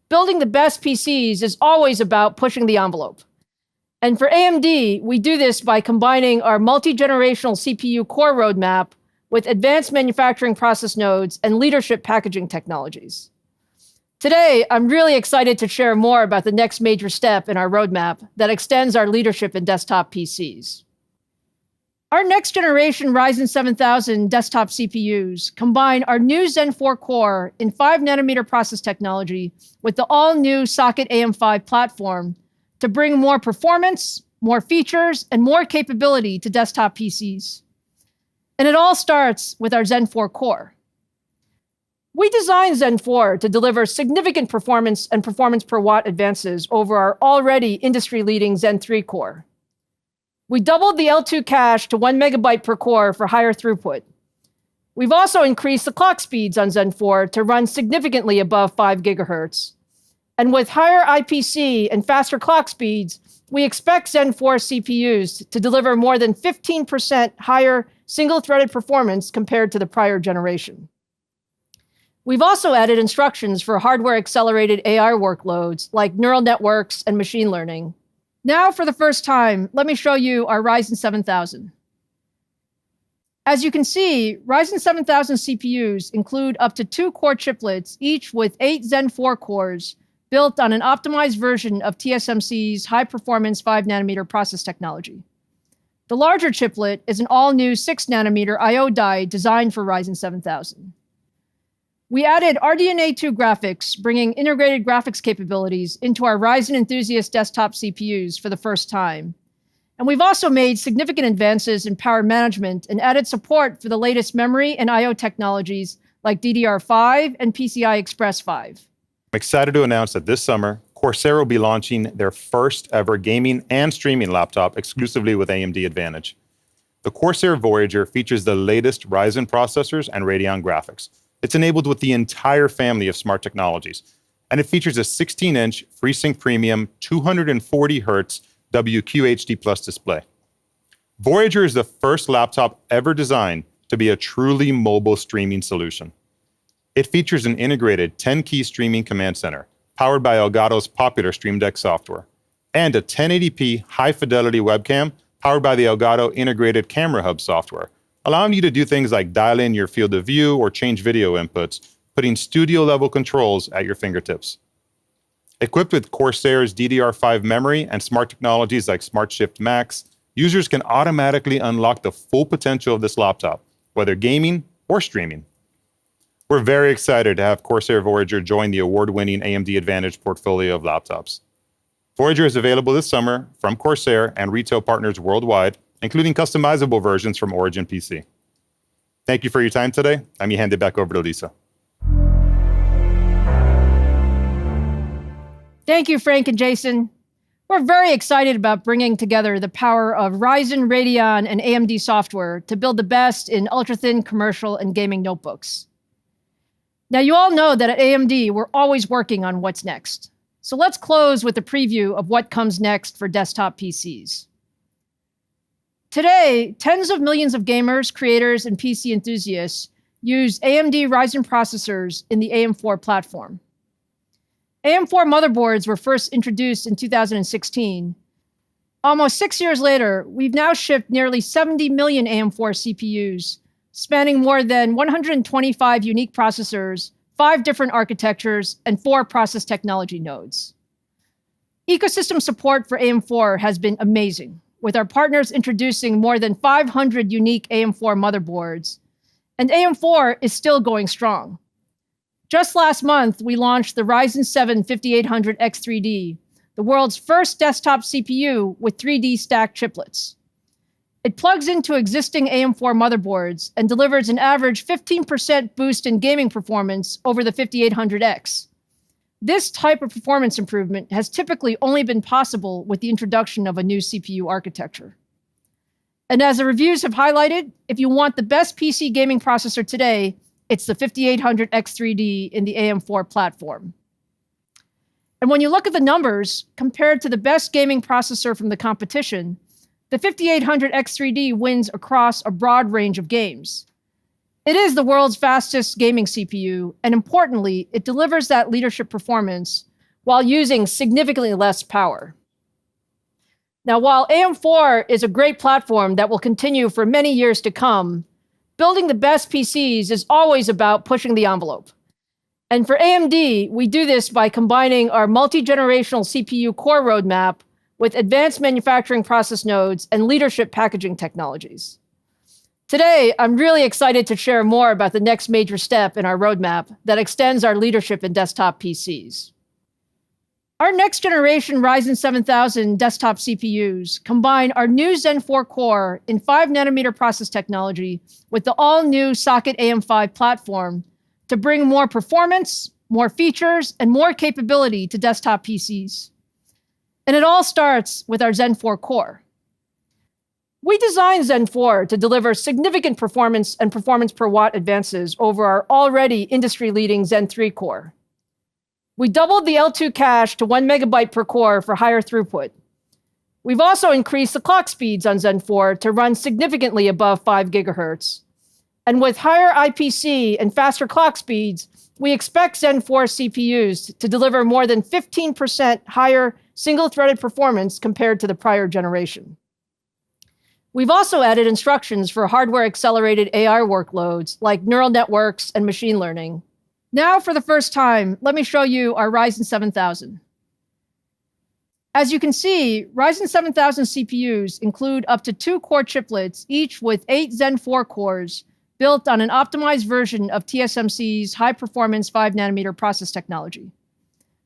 Building the best PCs is always about pushing the envelope. And for AMD, we do this by combining our multi-generational CPU core roadmap with advanced manufacturing process nodes and leadership packaging technologies. Today, I'm really excited to share more about the next major step in our roadmap that extends our leadership in desktop PCs. Our next generation Ryzen 7000 desktop CPUs combine our new Zen 4 core in 5nm process technology with the all-new socket AM5 platform to bring more performance, more features, and more capability to desktop PCs. And it all starts with our Zen 4 core. We designed Zen 4 to deliver significant performance and performance per watt advances over our already industry-leading Zen 3 core. We doubled the L2 cache to 1 megabyte per core for higher throughput. We've also increased the clock speeds on Zen 4 to run significantly above 5 gigahertz. And with higher IPC and faster clock speeds, we expect Zen 4 CPUs to deliver more than 15% higher single-threaded performance compared to the prior generation. We've also added instructions for hardware-accelerated AI workloads like neural networks and machine learning. Now, for the first time, let me show you our Ryzen 7000. As you can see, Ryzen 7000 CPUs include up to 2 core chiplets, each with 8 Zen 4 cores, built on an optimized version of TSMC's high-performance 5nm process technology. The larger chiplet is an all-new 6nm I/O die designed for Ryzen 7000. We added RDNA 2 graphics, bringing integrated graphics capabilities into our Ryzen enthusiast desktop CPUs for the first time. And we've also made significant advances in power management and added support for the latest memory and I/O technologies like DDR5 and PCI Express 5. I'm excited to announce that this summer, Corsair will be launching their first ever gaming and streaming laptop exclusively with AMD Advantage. The Corsair Voyager features the latest Ryzen processors and Radeon graphics. It's enabled with the entire family of smart technologies, and it features a 16-inch FreeSync Premium 240Hz WQHD Plus display. Voyager is the first laptop ever designed to be a truly mobile streaming solution. It features an integrated 10-key streaming command center, powered by Elgato's popular Stream Deck software, and a 1080p high-fidelity webcam powered by the Elgato Integrated Camera Hub software, allowing you to do things like dial in your field of view or change video inputs, putting studio-level controls at your fingertips. Equipped with Corsair's DDR5 memory and smart technologies like Smart Shift Max, users can automatically unlock the full potential of this laptop, whether gaming or streaming. We're very excited to have Corsair Voyager join the award-winning AMD Advantage portfolio of laptops. Voyager is available this summer from Corsair and retail partners worldwide, including customizable versions from Origin PC. Thank you for your time today. Let me hand it back over to Lisa. Thank you, Frank and Jason. We're very excited about bringing together the power of Ryzen, Radeon, and AMD software to build the best in ultra-thin commercial and gaming notebooks. Now, you all know that at AMD, we're always working on what's next. So let's close with a preview of what comes next for desktop PCs. Today, tens of millions of gamers, creators, and PC enthusiasts use AMD Ryzen processors in the AM4 platform. AM4 motherboards were first introduced in 2016. Almost 6 years later, we've now shipped nearly 70 million AM4 CPUs, spanning more than 125 unique processors, 5 different architectures, and 4 process technology nodes. Ecosystem support for AM4 has been amazing, with our partners introducing more than 500 unique AM4 motherboards, and AM4 is still going strong. Just last month, we launched the Ryzen 7 5800X3D, the world's first desktop CPU with 3D stacked chiplets. It plugs into existing AM4 motherboards and delivers an average 15% boost in gaming performance over the 5800X. This type of performance improvement has typically only been possible with the introduction of a new CPU architecture. And as the reviews have highlighted, if you want the best PC gaming processor today, it's the 5800X3D in the AM4 platform. And when you look at the numbers, compared to the best gaming processor from the competition, the 5800X3D wins across a broad range of games. It is the world's fastest gaming CPU, and importantly, it delivers that leadership performance while using significantly less power. Now, while AM4 is a great platform that will continue for many years to come, building the best PCs is always about pushing the envelope. And for AMD, we do this by combining our multi-generational CPU core roadmap with advanced manufacturing process nodes and leadership packaging technologies. Today, I'm really excited to share more about the next major step in our roadmap that extends our leadership in desktop PCs. Our next generation Ryzen 7000 desktop CPUs combine our new Zen 4 core in 5nm process technology with the all-new socket AM5 platform to bring more performance, more features, and more capability to desktop PCs. And it all starts with our Zen 4 core. We designed Zen 4 to deliver significant performance and performance per watt advances over our already industry-leading Zen 3 core. We doubled the L2 cache to 1 megabyte per core for higher throughput. We've also increased the clock speeds on Zen 4 to run significantly above 5 gigahertz. And with higher IPC and faster clock speeds, we expect Zen 4 CPUs to deliver more than 15% higher single-threaded performance compared to the prior generation. We've also added instructions for hardware-accelerated AI workloads like neural networks and machine learning. Now, for the first time, let me show you our Ryzen 7000. As you can see, Ryzen 7000 CPUs include up to 2 core chiplets, each with 8 Zen 4 cores, built on an optimized version of TSMC's high-performance 5nm process technology.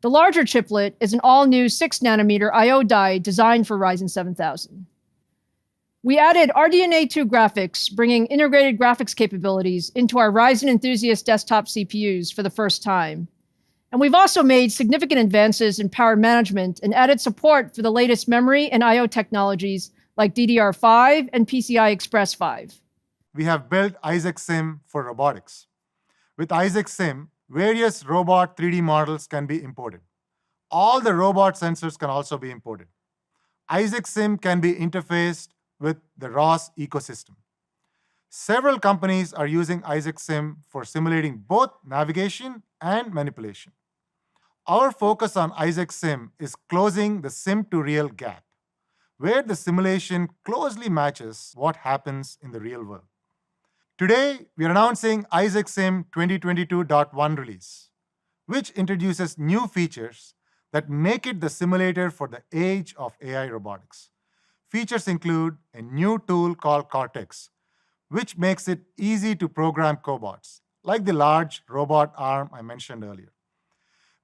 The larger chiplet is an all-new 6nm I/O die designed for Ryzen 7000. We added RDNA 2 graphics, bringing integrated graphics capabilities into our Ryzen Enthusiast desktop CPUs for the first time. And we've also made significant advances in power management and added support for the latest memory and I/O technologies like DDR5 and PCI Express 5. We have built Isaac Sim for robotics. With Isaac Sim, various robot 3D models can be imported. All the robot sensors can also be imported. Isaac Sim can be interfaced with the ROS ecosystem. Several companies are using Isaac Sim for simulating both navigation and manipulation. Our focus on Isaac Sim is closing the sim-to-real gap, where the simulation closely matches what happens in the real world. Today, we are announcing Isaac Sim 2022.1 release, which introduces new features that make it the simulator for the age of AI robotics. Features include a new tool called Cortex, which makes it easy to program cobots, like the large robot arm I mentioned earlier.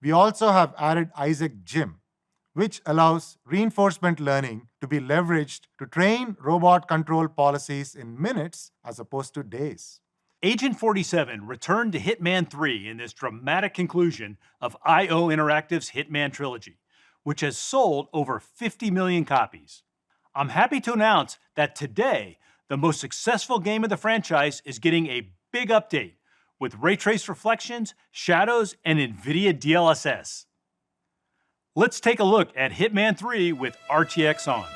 We also have added Isaac Gym, which allows reinforcement learning to be leveraged to train robot control policies in minutes as opposed to days. Agent 47 returned to Hitman 3 in this dramatic conclusion of IO Interactive's Hitman trilogy, which has sold over 50 million copies. I'm happy to announce that today, the most successful game of the franchise is getting a big update with ray trace reflections, shadows, and Nvidia DLSS. Let's take a look at Hitman 3 with RTX on.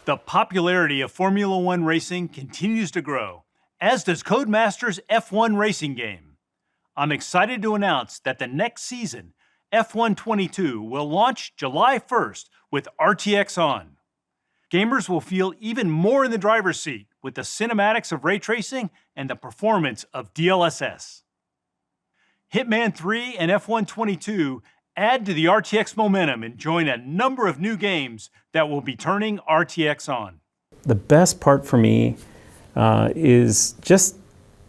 The popularity of Formula One racing continues to grow, as does Codemasters' F1 racing game. I'm excited to announce that the next season, F1 22, will launch July 1st with RTX on. Gamers will feel even more in the driver's seat with the cinematics of ray tracing and the performance of DLSS. Hitman 3 and F1 22 add to the RTX momentum and join a number of new games that will be turning RTX on. The best part for me is just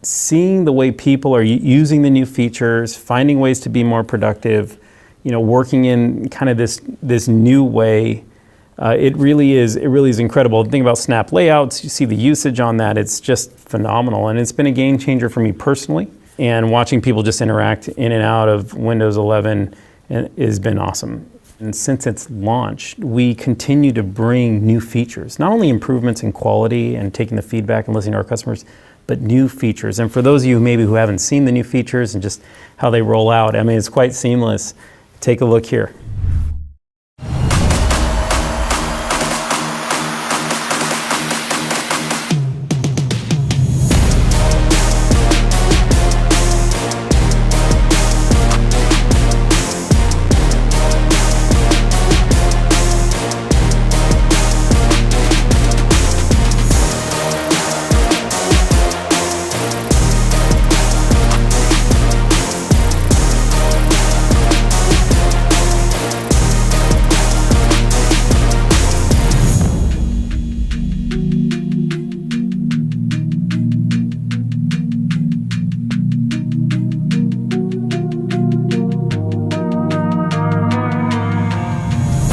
seeing the way people are using the new features, finding ways to be more productive, working in kind of this new way It really is incredible. The thing about Snap Layouts, you see the usage on that, it's just phenomenal. And it's been a game changer for me personally. And watching people just interact in and out of Windows 11 has been awesome. And since its launch, we continue to bring new features, not only improvements in quality and taking the feedback and listening to our customers, but new features. And for those of you maybe who haven't seen the new features and just how they roll out, I mean, it's quite seamless. Take a look here.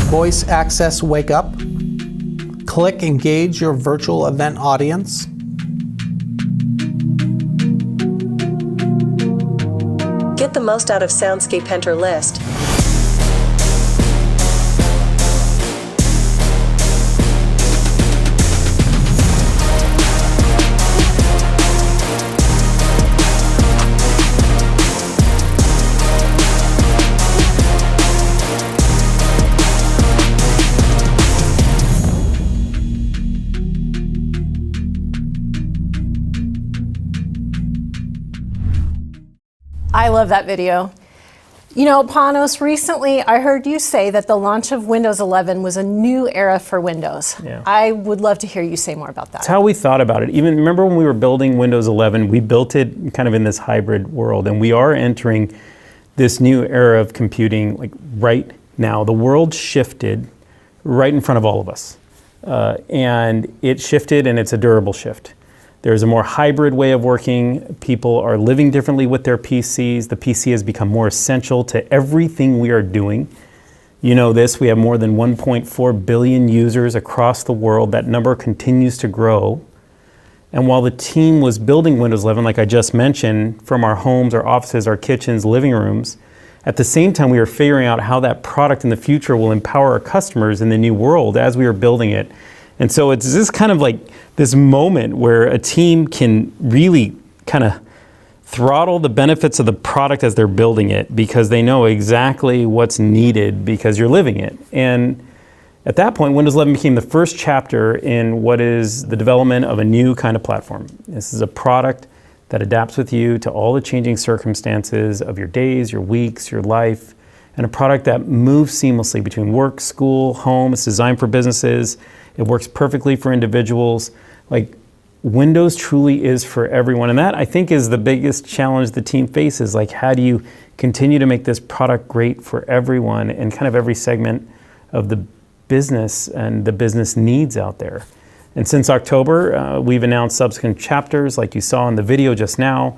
Voice access wake up. Click engage your virtual event audience. Get the most out of Soundscape Enter List. I love that video. You know, Panos, recently I heard you say that the launch of Windows 11 was a new era for Windows. Yeah. I would love to hear you say more about that. That's how we thought about it. Even remember when we were building Windows 11, we built it kind of in this hybrid world, and we are entering this new era of computing like right now. The world shifted right in front of all of us, and it shifted, and it's a durable shift. There's a more hybrid way of working. People are living differently with their PCs. The PC has become more essential to everything we are doing. You know this, we have more than 1.4 billion users across the world. That number continues to grow. And while the team was building Windows 11, like I just mentioned, from our homes, our offices, our kitchens, living rooms, at the same time we were figuring out how that product in the future will empower our customers in the new world as we were building it. And so it's this kind of like this moment where a team can really kind of throttle the benefits of the product as they're building it because they know exactly what's needed because you're living it. And at that point, Windows 11 became the first chapter in what is the development of a new kind of platform. This is a product that adapts with you to all the changing circumstances of your days, your weeks, your life, and a product that moves seamlessly between work, school, home. It's designed for businesses. It works perfectly for individuals. Like, Windows truly is for everyone. And that, I think, is the biggest challenge the team faces. Like, how do you continue to make this product great for everyone in kind of every segment of the business and the business needs out there? And since October, we've announced subsequent chapters, like you saw in the video just now,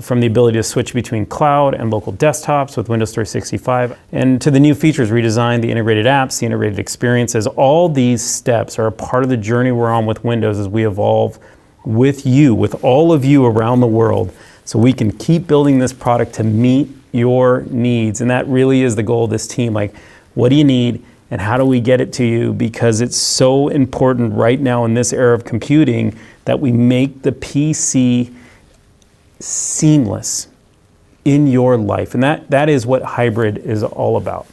from the ability to switch between cloud and local desktops with Windows 365, and to the new features, redesigned, the integrated apps, the integrated experiences. All these steps are a part of the journey we're on with Windows as we evolve with you, with all of you around the world, so we can keep building this product to meet your needs. And that really is the goal of this team. Like, what do you need and how do we get it to you? Because it's so important right now in this era of computing that we make the PC seamless in your life. And that is what hybrid is all about.